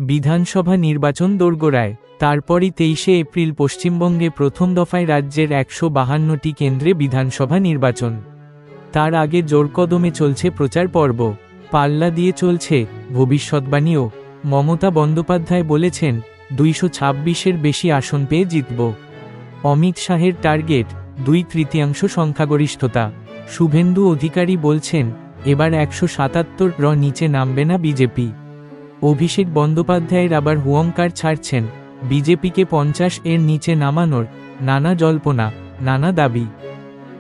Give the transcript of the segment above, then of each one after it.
বিধানসভা নির্বাচন দোরগোড়ায়। তারপরই 23শে এপ্রিল পশ্চিমবঙ্গে প্রথম দফায় রাজ্যের 152টি কেন্দ্রে বিধানসভা নির্বাচন। তার আগে জোরকদমে চলছে প্রচার পর্ব, পাল্লা দিয়ে চলছে ভবিষ্যৎবাণীও। মমতা বন্দ্যোপাধ্যায় বলেছেন 226-এর বেশি আসন পেয়ে জিতব। অমিত শাহের টার্গেট 2/3 সংখ্যাগরিষ্ঠতা। শুভেন্দু অধিকারী বলছেন এবার 177 নিচে নামবে না বিজেপি। অভিষেক বন্দ্যোপাধ্যায়ের আবার হুঙ্কার ছাড়ছেন বিজেপিকে 50-এর নিচে নামানোর। নানা জল্পনা, নানা দাবি।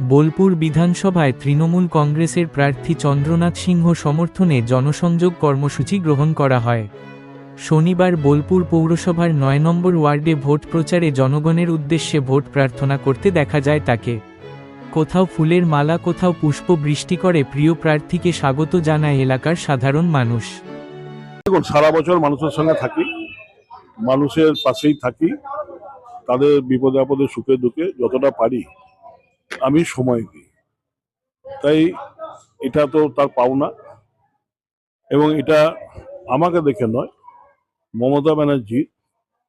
বোলপুর বিধানসভায় তৃণমূল কংগ্রেসের প্রার্থী চন্দ্রনাথ সিংহ সমর্থনে জনসংযোগ কর্মসূচি গ্রহণ করা হয়। শনিবার বোলপুর পৌরসভার 9 নম্বর ওয়ার্ডে ভোট প্রচারে জনগণের উদ্দেশ্যে ভোট প্রার্থনা করতে দেখা যায় তাকে। কোথাও ফুলের মালা, কোথাও পুষ্প বৃষ্টি করে প্রিয় প্রার্থীকে স্বাগত জানায় এলাকার সাধারণ মানুষ। দেখুন, সারা বছর মানুষের সঙ্গে থাকি, মানুষের পাশেই থাকি, তাদের বিপদে আপদে সুখে দুঃখে যতটা পারি আমি সময় দিই। তাই এটা তো তার পাওনা, এবং এটা আমাকে দেখে নয়, মমতা ব্যানার্জি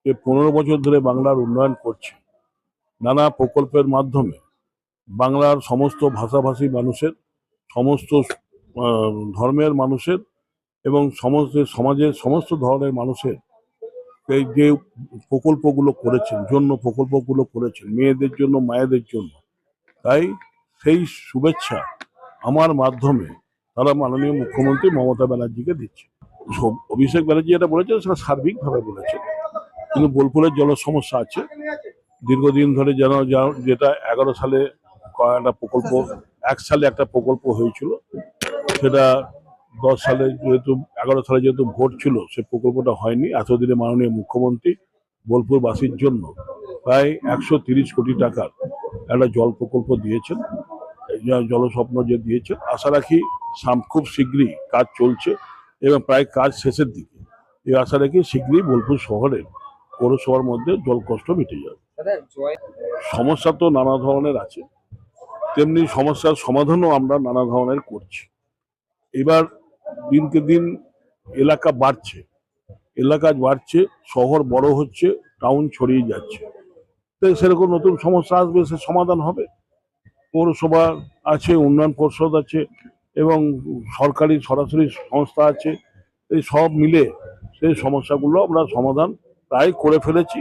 যে 15 বছর ধরে বাংলার উন্নয়ন করছে নানা প্রকল্পের মাধ্যমে, বাংলার সমস্ত ভাষাভাষী মানুষের, সমস্ত ধর্মের মানুষের এবং সমস্ত সমাজের সমস্ত ধরনের মানুষের এই যে প্রকল্পগুলো করেছেন, মেয়েদের জন্য, মায়েদের জন্য, তাই সেই শুভেচ্ছা আমার মাধ্যমে তারা মাননীয় মুখ্যমন্ত্রী মমতা ব্যানার্জিকে দিচ্ছে। অভিষেক ব্যানার্জি যেটা বলেছেন সেটা সার্বিকভাবে বলেছেন, কিন্তু বোলপুরের জল সমস্যা আছে দীর্ঘদিন ধরে, যেটা 11 সালে একটা প্রকল্প, 1 সালে একটা প্রকল্প হয়েছিল, সেটা 10 সালে যেহেতু 11 সালে যেহেতু ভোট ছিল সে প্রকল্পটা হয়নি। এতদিনে মাননীয় মুখ্যমন্ত্রী বোলপুরবাসীর জন্য প্রায় 130 কোটি টাকার একটা জল প্রকল্প দিয়েছেন, জলস্বপ্ন যে দিয়েছেন। আশা রাখি খুব শীঘ্রই কাজ চলছে এবং প্রায় কাজ শেষের দিকে। এই আশা রাখি শীঘ্রই বোলপুর শহরের পৌরসভার মধ্যে জল কষ্ট মিটে যাবে। সমস্যা তো নানা ধরনের আছে, তেমনি সমস্যার সমাধানও আমরা নানা ধরনের করছি। এবার দিনকে দিন এলাকা বাড়ছে, শহর বড় হচ্ছে, টাউন ছড়িয়ে যাচ্ছে, তাই সেরকম নতুন সমস্যা আসবে, সে সমাধান হবে। পৌরসভা আছে, উন্নয়ন পর্ষদ আছে এবং সরকারি সরাসরি সংস্থা আছে, এই সব মিলে সেই সমস্যাগুলো আমরা সমাধান প্রায় করে ফেলেছি।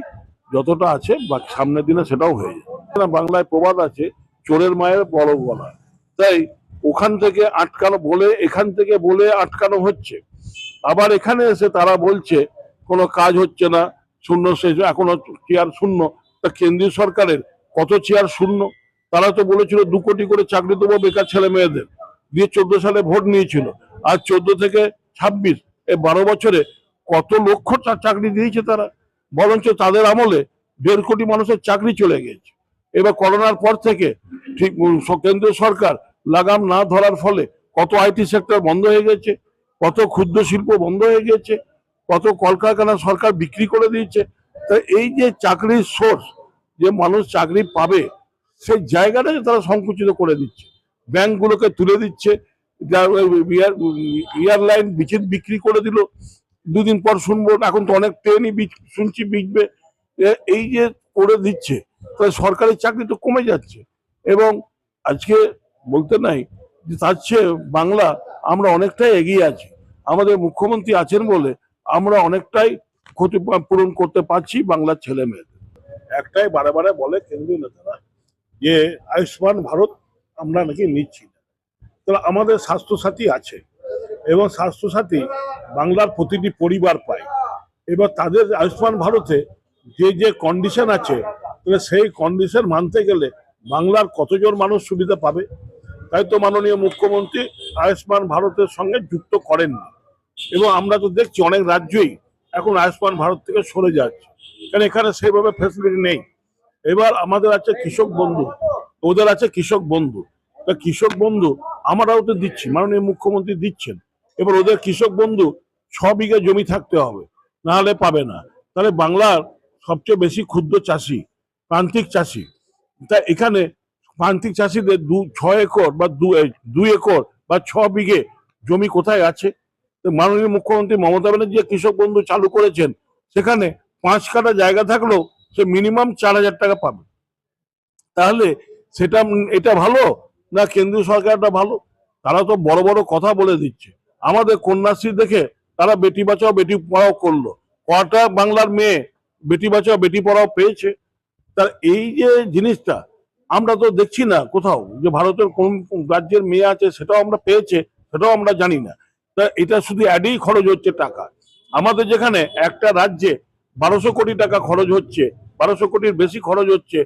যতটা আছে বাকি সামনের দিনে সেটাও হয়ে যাবে। বাংলায় প্রবাদ আছে, চোরের মায়ের বড় গলা। তাই ওখান থেকে আটকানো বলে, এখান থেকে বলে আটকানো হচ্ছে, আবার এখানে এসে তারা বলছে কোনো কাজ হচ্ছে না, শূন্য শেষ, এখনো চেয়ার শূন্য। তা কেন্দ্রীয় সরকারের কত চেয়ার শূন্য? তারা তো বলেছিল 2 কোটি করে চাকরি দেবো বেকার ছেলে মেয়েদের, দিয়ে 14 সালে ভোট নিয়েছিল। আর 14 থেকে 26 এই 12 বছরে কত লক্ষ চাকরি দিয়েছে তারা। বরঞ্চ তাদের আমলে 1.5 কোটি মানুষের চাকরি চলে গেছে। এবার করোনার পর থেকে ঠিক কেন্দ্রীয় সরকার লাগাম না ধরার ফলে কত আইটি সেক্টর বন্ধ হয়ে গেছে, কত ক্ষুদ্র শিল্প বন্ধ হয়ে গেছে, কত কলকারখানা সরকার বিক্রি করে দিয়েছে। তাই এই যে চাকরির সোর্স, যে মানুষ চাকরি পাবে সেই জায়গাটাকে তারা সংকুচিত করে দিচ্ছে, ব্যাংকগুলোকে তুলে দিচ্ছে, এয়ারলাইন বিক্রি করে দিল। 2 দিন পর শুনবো, এখন তো অনেক ট্রেনই শুনছি বিকবে। এই যে করে দিচ্ছে, তাই সরকারি চাকরি তো কমে যাচ্ছে। এবং আজকে বলতে নাই যে তার চেয়ে বাংলা আমরা অনেকটাই এগিয়ে আছি। আমাদের মুখ্যমন্ত্রী আছেন বলে আমরা অনেকটাই ক্ষতিপূরণ করতে পারছি বাংলার ছেলে মেয়েদের। একটাই বারে বারে বলে কেন্দ্রীয় নেতারা যে আয়ুষ্মান ভারত আমরা নাকি নিচ্ছি না। তাহলে আমাদের স্বাস্থ্যসাথী আছে এবং স্বাস্থ্যসাথী বাংলার প্রতিটি পরিবার পায়। এবার তাদের আয়ুষ্মান ভারতে যে কন্ডিশন আছে, তাহলে সেই কন্ডিশন মানতে গেলে বাংলার কতজন মানুষ সুবিধা পাবে? তাই তো মাননীয় মুখ্যমন্ত্রী আয়ুষ্মান ভারতের সঙ্গে যুক্ত করেননি। এবং আমরা তো দেখছি অনেক রাজ্যই এখন আয়ুষ্মান ভারত থেকে সরে যাচ্ছে, কারণ এখানে সেইভাবে ফ্যাসিলিটি নেই। এবার আমাদের আছে কৃষক বন্ধু, ওদের আছে কৃষক বন্ধু। তা কৃষক বন্ধু আমরাও তো দিচ্ছি, মাননীয় মুখ্যমন্ত্রী দিচ্ছেন। এবার ওদের কৃষক বন্ধু 6 বিঘা জমি থাকতে হবে, না হলে পাবে না। তাহলে বাংলার সবচেয়ে বেশি ক্ষুদ্র চাষি, প্রান্তিক চাষি, তা এখানে প্রান্তিক চাষিদের 6 একর বা 2 একর বা 6 বিঘে জমি কোথায় আছে? তো মাননীয় মুখ্যমন্ত্রী মমতা ব্যানার্জি যে কৃষক বন্ধু চালু করেছেন, সেখানে 5 কাঠা জায়গা থাকলেও সে মিনিমাম 4,000 টাকা পাবে। তাহলে সেটা এটা ভালো না কেন্দ্রীয় সরকারটা ভালো? তারা তো বড় বড় কথা বলে দিচ্ছে। আমাদের কন্যাশ্রী দেখে তারা বেটি বাঁচাও বেটি পড়াও করলো। কটা বাংলার মেয়ে বেটি বাঁচাও বেটি পড়াও পেয়েছে? তার এই যে জিনিসটা আমরা তো দেখছি না কোথাও, যে ভারতের কোন কোন রাজ্যের মেয়ে আছে সেটাও আমরা পেয়েছে, সেটাও আমরা জানি না। তা এটা শুধু অ্যাডেই খরচ হচ্ছে টাকা। আমাদের যেখানে একটা রাজ্যে 1200 কোটি টাকা খরচ হচ্ছে, 1200 কোটির বেশি খরচ হচ্ছে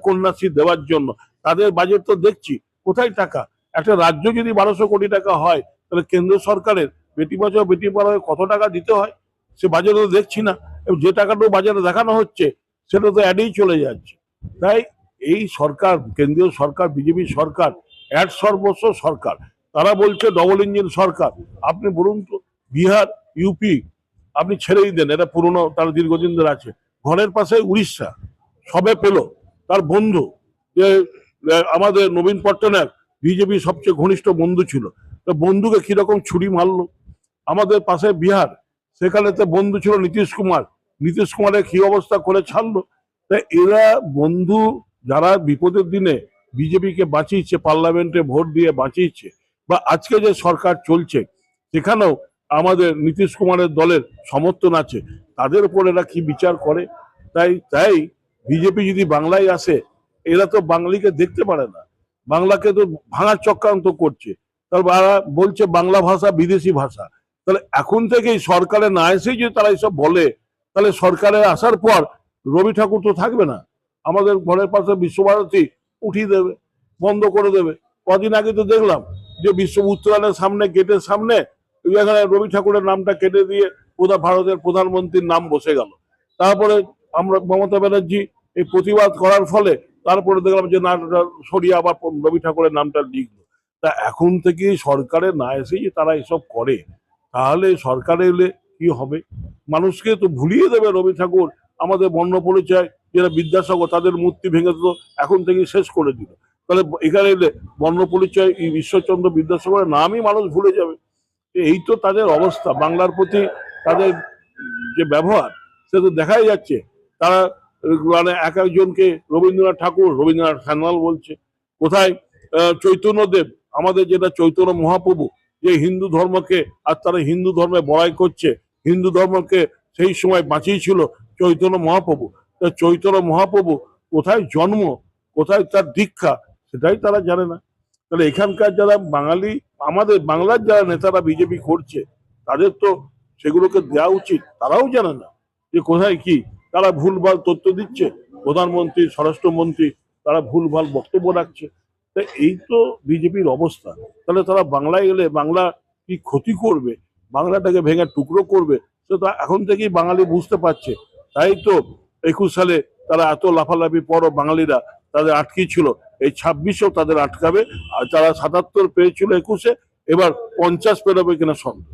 কন্যাশ্রী দেওয়ার জন্য, তাদের বাজেট তো দেখছি কোথায় টাকা। একটা রাজ্য যদি 1200 কোটি টাকা হয়, তাহলে কেন্দ্র সরকারের বেটি বাঁচাও বেটি পড়াও কত টাকা দিতে হয় সে বাজেট তো দেখছি না। এবং যে টাকাটা বাজারে দেখানো হচ্ছে সেটা তো অ্যাডেই চলে যাচ্ছে। তাই এই সরকার, কেন্দ্রীয় সরকার, বিজেপি সরকার এক সর্বস্ব সরকার। তারা বলছে ডবল ইঞ্জিন সরকার। আপনি বলুন তো, বিহার, ইউপি আপনি ছেড়েই দেন, এটা পুরনো, তার দীর্ঘদিন ধরে আছে। ঘরের পাশে উড়িষ্যা সবে পেল তার বন্ধু, যে আমাদের নবীন পট্টনায়ক বিজেপি সবচেয়ে ঘনিষ্ঠ বন্ধু ছিল, তো বন্ধুকে কিরকম ছুরি মারলো। আমাদের পাশে বিহার, সেখানে তো বন্ধু ছিল নীতিশ কুমার, নীতিশ কুমারের কি অবস্থা করে ছাড়লো। তাই এরা বন্ধু, যারা বিপদের দিনে বিজেপিকে বাঁচিয়েছে, পার্লামেন্টে ভোট দিয়ে বাঁচিয়েছে, বা আজকে যে সরকার চলছে সেখানেও আমাদের নীতিশ কুমারের দলের সমর্থন আছে, তাদের উপর এরা কি বিচার করে। তাই তাই বিজেপি যদি বাংলায় আসে, এরা তো বাঙালিকে দেখতে পারে না, বাংলাকে তো ভাঙার চক্রান্ত করছে। তারা বলছে বাংলা ভাষা বিদেশি ভাষা। তাহলে এখন থেকেই সরকারে না এসেই যদি তারা এইসব বলে, তাহলে সরকারে আসার পর রবি ঠাকুর তো থাকবে না। আমাদের ঘরের পাশে বিশ্বভারতী উঠিয়ে দেবে, বন্ধ করে দেবে। কদিন আগে তো দেখলাম যে বিশ্ব উত্তরায়ণের সামনে, গেটের সামনে এখানে রবি ঠাকুরের নামটা কেটে দিয়ে ভারতের প্রধানমন্ত্রীর নাম বসে গেল। তারপরে আমরা মমতা ব্যানার্জি এই প্রতিবাদ করার ফলে তারপরে দেখলাম যে না, সরিয়ে আবার রবি ঠাকুরের নামটা লিখলো। তা এখন থেকে সরকারে না এসেই তারা এসব করে, তাহলে সরকারে এলে কি হবে? মানুষকে তো ভুলিয়ে দেবে রবি ঠাকুর, আমাদের বর্ণ পরিচয়, যারা বিদ্যাসাগর তাদের মূর্তি ভেঙে তো এখন থেকে শেষ করে দিল। তাহলে এখানে এলে বর্ণ পরিচয়, এই ঈশ্বরচন্দ্র বিদ্যাসাগরের নামই মানুষ ভুলে যাবে। এই তো তাদের অবস্থা, বাংলার প্রতি তাদের যে ব্যবহার সে তো দেখাই যাচ্ছে। তারা মানে এক একজনকে রবীন্দ্রনাথ ঠাকুর, রবীন্দ্রনাথ সান্যাল বলছে। কোথায় চৈতন্যদেব, আমাদের যেটা চৈতন্য মহাপ্রভু, যে হিন্দু ধর্মকে, আর তারা হিন্দু ধর্মে বড়াই করছে, হিন্দু ধর্মকে সেই সময় বাঁচিয়েছিল চৈতন্য মহাপ্রভু। চৈতন্য মহাপ্রভু কোথায় জন্ম, কোথায় তার দীক্ষা, সেটাই তারা জানে না। তাহলে এখানকার যারা বাঙালি, আমাদের বাংলার যারা নেতারা বিজেপি করছে, তাদের তো সেগুলোকে দেওয়া উচিত। তারাও জানে না যে কোথায় কি, তারা ভুলভাল তথ্য দিচ্ছে। প্রধানমন্ত্রী, স্বরাষ্ট্রমন্ত্রী তারা ভুলভাল বক্তব্য রাখছে। তাই এই তো বিজেপির অবস্থা। তাহলে তারা বাংলায় এলে বাংলা কি ক্ষতি করবে, বাংলাটাকে ভেঙে টুকরো করবে, সেটা এখন থেকেই বাঙালি বুঝতে পারছে। তাই তো 21 সালে তারা এত লাফালাফি পরও বাঙালিরা তাদের আটকিয়েছিল, এই 26-এও তাদের আটকাবে। আর যারা 77 পেয়েছিল 21-এ, এবার 50 পেরোবে কিনা সন্দেহ।